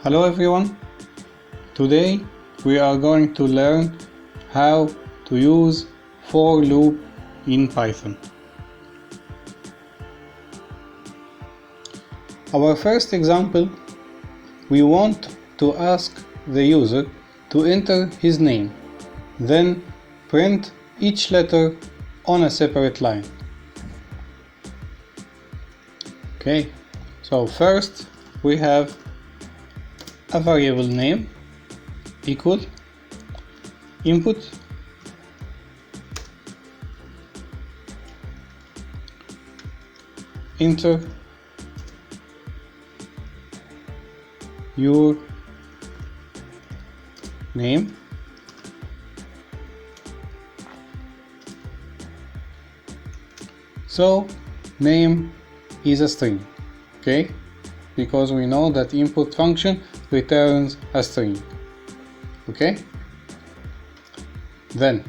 Hello everyone, today we are going to learn how to use for loop in Python. Our first example, we want to ask the user to enter his name, then print each letter on a separate line. Okay, so first we have a variable name equal input enter your name so name is a string, okay, because we know that input function returns a string. Okay, then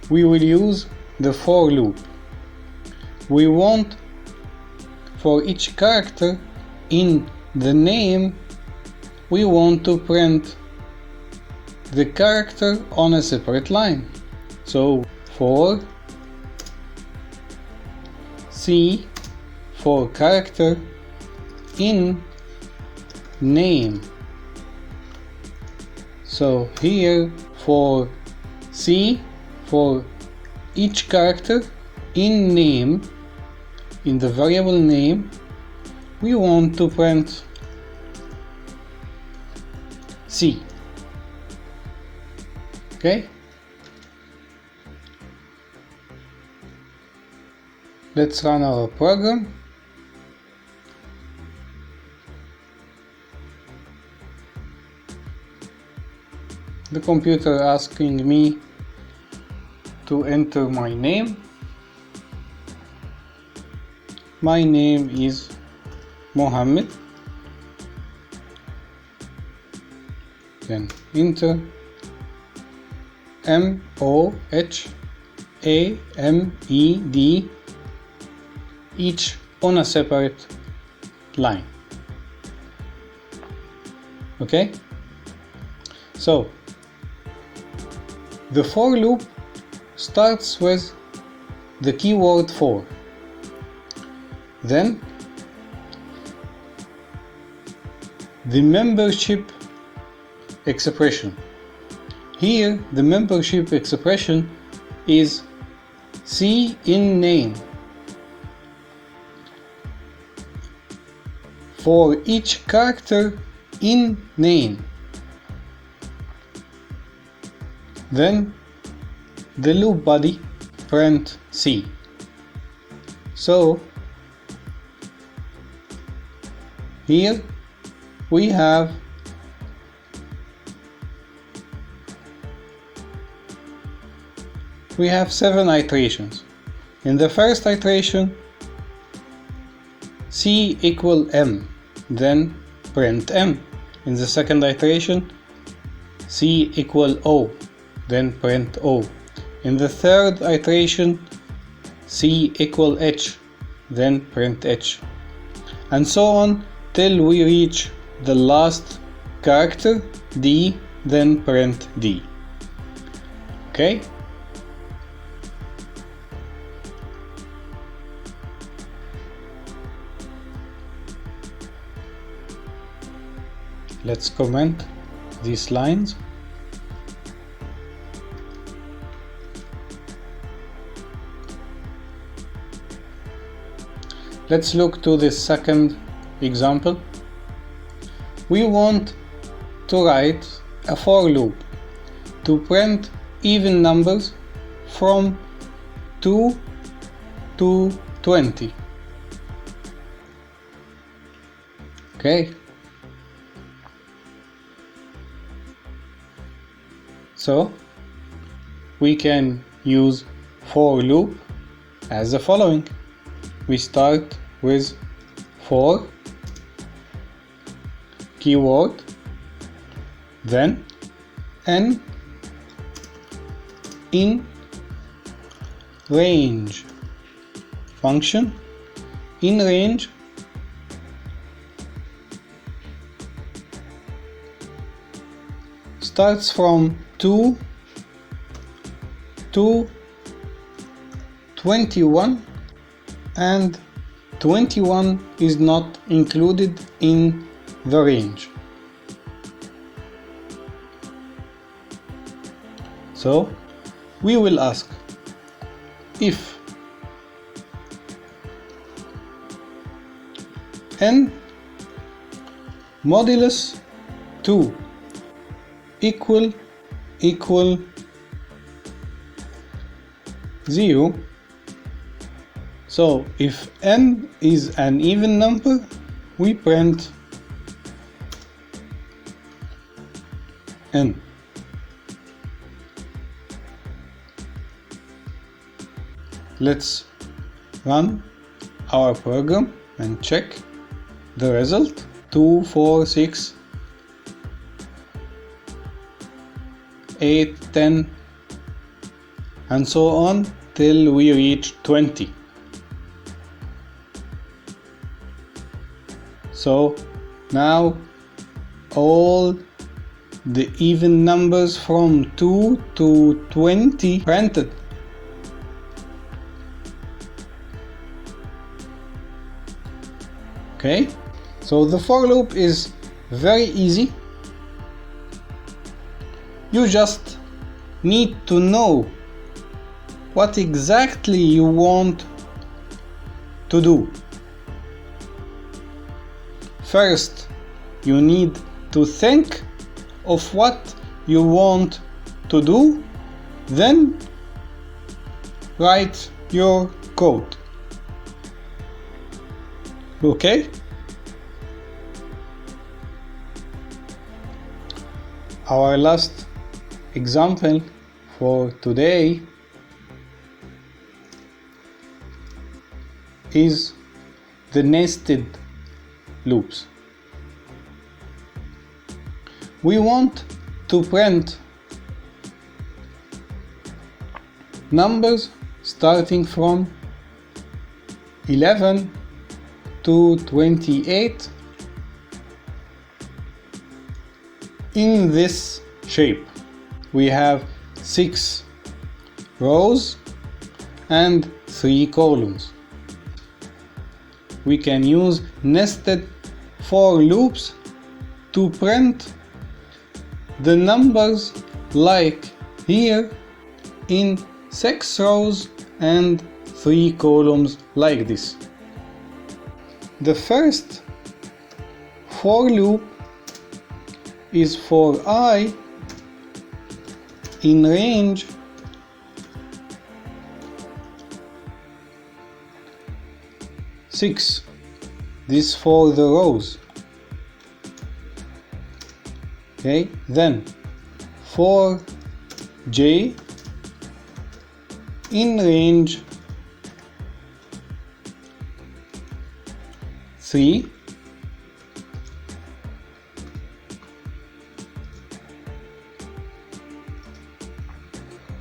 we will use the for loop. We want for each character in the name, we want to print the character on a separate line. So for C for character in name. So here for C for each character in name, in the variable name, we want to print C. Okay, let's run our program. The computer asking me to enter my name. My name is Mohammed. Then enter Mohamed, each on a separate line. Okay, so the for loop starts with the keyword for, then the membership expression. Here the membership expression is C in name. For each character in name. Then the loop body print C. So here we have seven iterations. In the first iteration, C equal M, then print M. In the second iteration, C equal O, then print O. In the third iteration, C equal H, then print H. And so on till we reach the last character, D, then print D. Okay? Let's comment these lines. Let's look to the second example. We want to write a for loop to print even numbers from 2 to 20. Okay. So we can use for loop as the following. We start with for keyword, then n in range function. In range starts from 2 to 21, and 21 is not included in the range. So we will ask if n modulus 2 equal 0. So if n is an even number, we print n. Let's run our program and check the result. 2, 4, 6, 8, 10, and so on till we reach 20. So now all the even numbers from 2 to 20 printed. Okay, so the for loop is very easy. You just need to know what exactly you want to do. First, you need to think of what you want to do, then write your code. Okay? Our last example for today is the nested loops. We want to print numbers starting from 11 to 28 in this shape. We have 6 rows and 3 columns. We can use nested for loops to print the numbers like here in 6 rows and 3 columns like this. The first for loop is for I in range 6. This for the rows. Okay, then for j in range 3.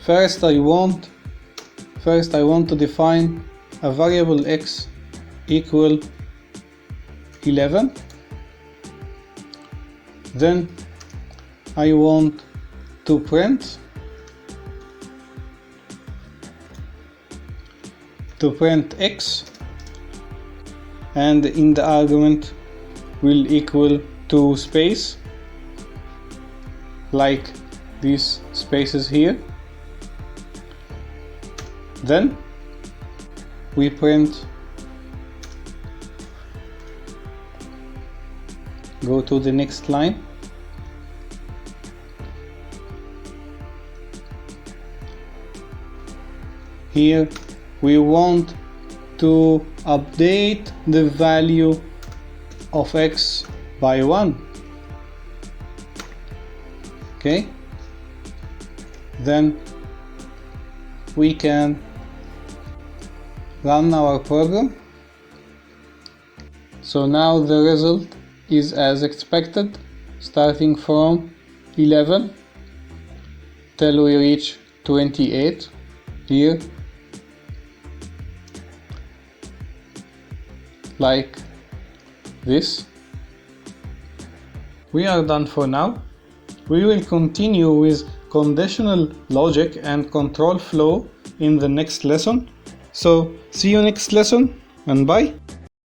First I want to define a variable x equal 11. Then I want to print x, and in the argument will equal to space, like these spaces here. Then we print, go to the next line, here we want to update the value of x by 1. Okay, then we can run our program. So now the result is as expected, starting from 11 till we reach 28 here, like this. We are done for now. We will continue with conditional logic and control flow in the next lesson. So see you next lesson, and bye.